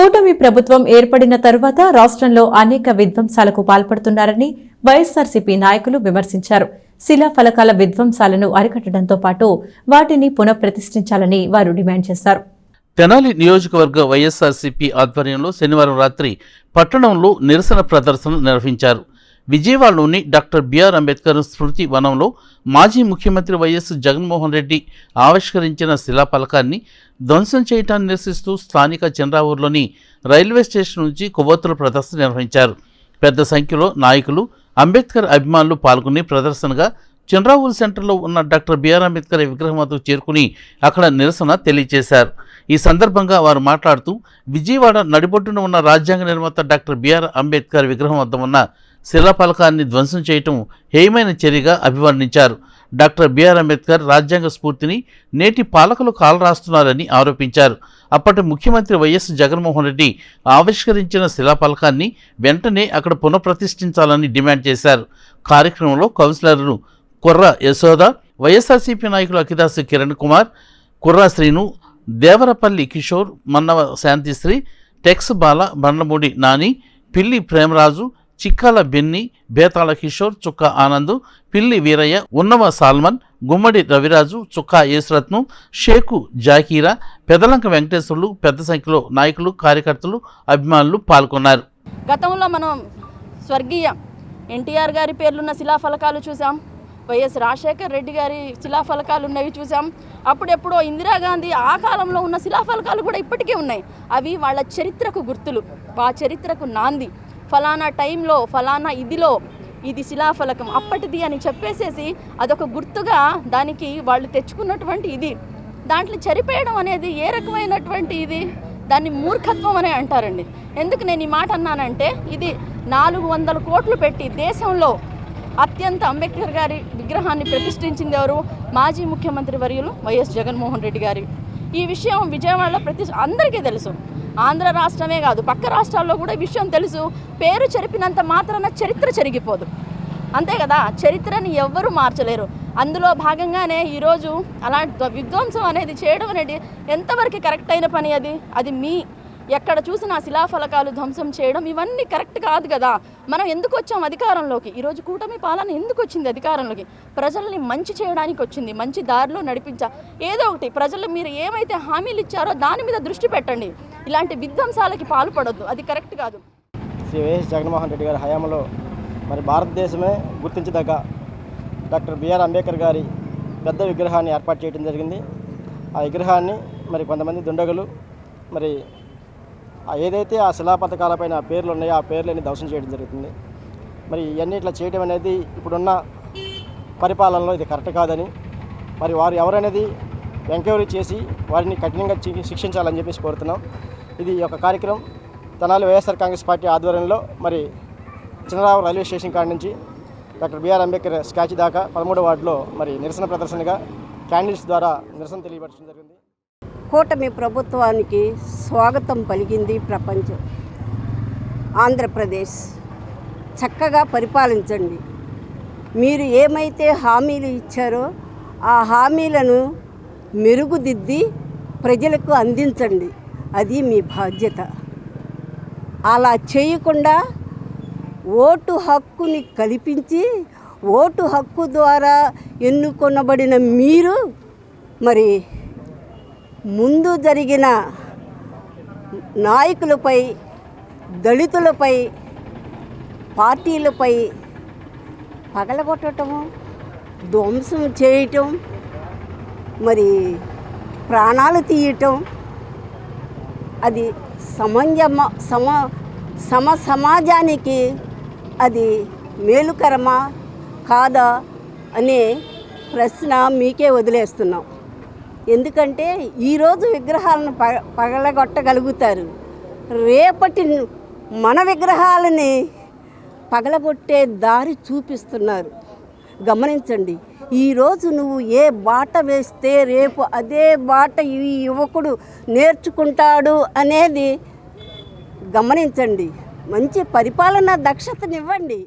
కూటమి ప్రభుత్వం ఏర్పడిన తరువాత రాష్ట్రంలో అనేక విధ్వంసాలకు పాల్పడుతున్నారని వైఎస్సార్సీపీ నాయకులు విమర్శించారు. శిలాఫలకాల విధ్వంసాలను అరికట్టడంతో పాటు వాటిని పునఃప్రతిష్ఠించాలని వారు డిమాండ్ చేశారు. తెనాలి నియోజకవర్గ వైఎస్సార్సీపీ ఆధ్వర్యంలో శనివారం రాత్రి పట్టణంలో నిరసన ప్రదర్శన నిర్వహించారు. విజయవాడలోని డాక్టర్ బిఆర్ అంబేద్కర్ స్మృతి వనంలో మాజీ ముఖ్యమంత్రి వైఎస్ జగన్మోహన్ రెడ్డి ఆవిష్కరించిన శిలాఫలకాన్ని ధ్వంసం చేయటాన్ని నిరసిస్తూ స్థానిక చంద్రావూరులోని రైల్వే స్టేషన్ నుంచి కొవ్వొత్తుల ప్రదర్శన నిర్వహించారు. పెద్ద సంఖ్యలో నాయకులు, అంబేద్కర్ అభిమానులు పాల్గొని ప్రదర్శనగా చంద్రావూరు సెంటర్లో ఉన్న డాక్టర్ బిఆర్ అంబేద్కర్ విగ్రహం వద్దకు చేరుకుని అక్కడ నిరసన తెలియజేశారు. ఈ సందర్భంగా వారు మాట్లాడుతూ విజయవాడ నడిబొట్టున ఉన్న రాజ్యాంగ నిర్మాత డాక్టర్ బిఆర్ అంబేద్కర్ విగ్రహం వద్ద ఉన్న శిలాఫలకాన్ని ధ్వంసం చేయటం హేయమైన చర్యగా అభివర్ణించారు. డాక్టర్ బిఆర్ అంబేద్కర్ రాజ్యాంగ స్ఫూర్తిని నేటి పాలకులు కాలరాస్తున్నారని ఆరోపించారు. అప్పటి ముఖ్యమంత్రి వైఎస్ జగన్మోహన్ రెడ్డి ఆవిష్కరించిన శిలాఫలకాన్ని వెంటనే అక్కడ పునఃప్రతిష్ఠించాలని డిమాండ్ చేశారు. కార్యక్రమంలో కౌన్సిలర్లు కుర్ర యశోద, వైఎస్ఆర్సీపీ నాయకులు అఖిదాసు కిరణ్ కుమార్, కుర్రా శ్రీను, దేవరపల్లి కిషోర్, మన్నవ శాంతిశ్రీ, టెక్స్ బాల, బండ్లమూడి నాని, పిల్లి ప్రేమరాజు, చిక్కాల బెన్ని, బేతాళ కిషోర్, చుక్కా ఆనంద్, పిల్లి వీరయ్య, ఉన్నవ సాల్మన్, గుమ్మడి రవిరాజు, చుక్కా యేసురత్నం, షేకు జాకీరా, పెదలంక వెంకటేశ్వర్లు పెద్ద సంఖ్యలో నాయకులు, కార్యకర్తలు, అభిమానులు పాల్గొన్నారు. గతంలో మనం స్వర్గీయ ఎన్టీఆర్ గారి పేర్లున్న శిలాఫలకాలు చూసాం, వైఎస్ రాజశేఖర్ రెడ్డి గారి శిలాఫలకాలు ఉన్నవి చూసాం. అప్పుడెప్పుడో ఇందిరాగాంధీ ఆ కాలంలో ఉన్న శిలాఫలకాలు కూడా ఇప్పటికే ఉన్నాయి. అవి వాళ్ళ చరిత్రకు గుర్తులు, ఆ చరిత్రకు నాంది. ఫలానా టైంలో ఫలానా ఇదిలో ఇది శిలాఫలకం అప్పటిది అని చెప్పేసేసి అదొక గుర్తుగా దానికి వాళ్ళు తెచ్చుకున్నటువంటి ఇది. దాంట్లో చెరిపేయడం అనేది ఏ రకమైనటువంటి ఇది, దాన్ని మూర్ఖత్వం అనే అంటారండి. ఎందుకు నేను ఈ మాట అన్నానంటే, ఇది 400 కోట్లు పెట్టి దేశంలో అత్యంత అంబేద్కర్ గారి విగ్రహాన్ని ప్రతిష్ఠించింది ఎవరు? మాజీ ముఖ్యమంత్రి వర్యులు వైఎస్ జగన్మోహన్ రెడ్డి గారి. ఈ విషయం విజయవాడలో అందరికీ తెలుసు. ఆంధ్ర రాష్ట్రమే కాదు, పక్క రాష్ట్రాల్లో కూడా ఈ విషయం తెలుసు. పేరు చెరిపినంత మాత్రాన చరిత్ర చెరిగిపోదు, అంతే కదా. చరిత్రని ఎవ్వరూ మార్చలేరు. అందులో భాగంగానే ఈరోజు అలా విధ్వంసం అనేది చేయడం అనేది ఎంతవరకు కరెక్ట్ అయిన పని? అది మీ ఎక్కడ చూసినా శిలాఫలకాలు ధ్వంసం చేయడం ఇవన్నీ కరెక్ట్ కాదు కదా. మనం ఎందుకు వచ్చాం అధికారంలోకి? ఈరోజు కూటమి పాలన ఎందుకు వచ్చింది అధికారంలోకి? ప్రజల్ని మంచి చేయడానికి వచ్చింది, మంచి దారిలో నడిపించా. ఏదో ఒకటి ప్రజలు మీరు ఏమైతే హామీలు ఇచ్చారో దాని మీద దృష్టి పెట్టండి. ఇలాంటి విధ్వంసాలకి పాల్పడొద్దు, అది కరెక్ట్ కాదు. శ్రీ వైఎస్ జగన్మోహన్ రెడ్డి గారి హయాంలో మరి భారతదేశమే గుర్తించదగ్గ డాక్టర్ బిఆర్ అంబేద్కర్ గారి పెద్ద విగ్రహాన్ని ఏర్పాటు చేయడం జరిగింది. ఆ విగ్రహాన్ని మరి కొంతమంది దుండగులు మరి ఏదైతే ఆ శిలాపథకాలపైన పేర్లు ఉన్నాయో ఆ పేర్లని ధ్వంసం చేయడం జరుగుతుంది. మరి ఇవన్నీ ఇట్లా చేయడం అనేది ఇప్పుడున్న పరిపాలనలో ఇది కరెక్ట్ కాదని, మరి వారు ఎవరనేది ఎంక్వైరీ చేసి వారిని కఠినంగా శిక్షించాలని చెప్పేసి కోరుతున్నాం. ఇది ఒక కార్యక్రమం తెనాలి వైఎస్ఆర్ కాంగ్రెస్ పార్టీ ఆధ్వర్యంలో మరి చంద్రరావు రైల్వే స్టేషన్ కాడి నుంచి డాక్టర్ బిఆర్ అంబేద్కర్ స్టాచ్యూ దాకా 13వ వార్డులో మరి నిరసన ప్రదర్శనగా క్యాండిల్స్ ద్వారా నిరసన తెలియపరచడం జరిగింది. కూటమి ప్రభుత్వానికి స్వాగతం పలికింది ప్రపంచం. ఆంధ్రప్రదేశ్ చక్కగా పరిపాలించండి. మీరు ఏమైతే హామీలు ఇచ్చారో ఆ హామీలను మెరుగుదిద్ది ప్రజలకు అందించండి, అది మీ బాధ్యత. అలా చేయకుండా ఓటు హక్కుని కల్పించి ఓటు హక్కు ద్వారా ఎన్నుకొనబడిన మీరు మరి ముందు జరిగిన నాయకులపై, దళితులపై, పార్టీలపై పగలగొట్టడం, ధ్వంసం చేయటం, మరి ప్రాణాలు తీయటం అది సమాజానికి అది మేలుకరమా కాదా అనే ప్రశ్న మీకే వదిలేస్తున్నాం. ఎందుకంటే ఈరోజు విగ్రహాలను పగలగొట్టగలుగుతారు, రేపటి మన విగ్రహాలని పగలగొట్టే దారి చూపిస్తున్నారు. గమనించండి. ఈరోజు నువ్వు ఏ బాట వేస్తే రేపు అదే బాట ఈ యువకుడు నేర్చుకుంటాడు అనేది గమనించండి. మంచి పరిపాలన దక్షతనివ్వండి.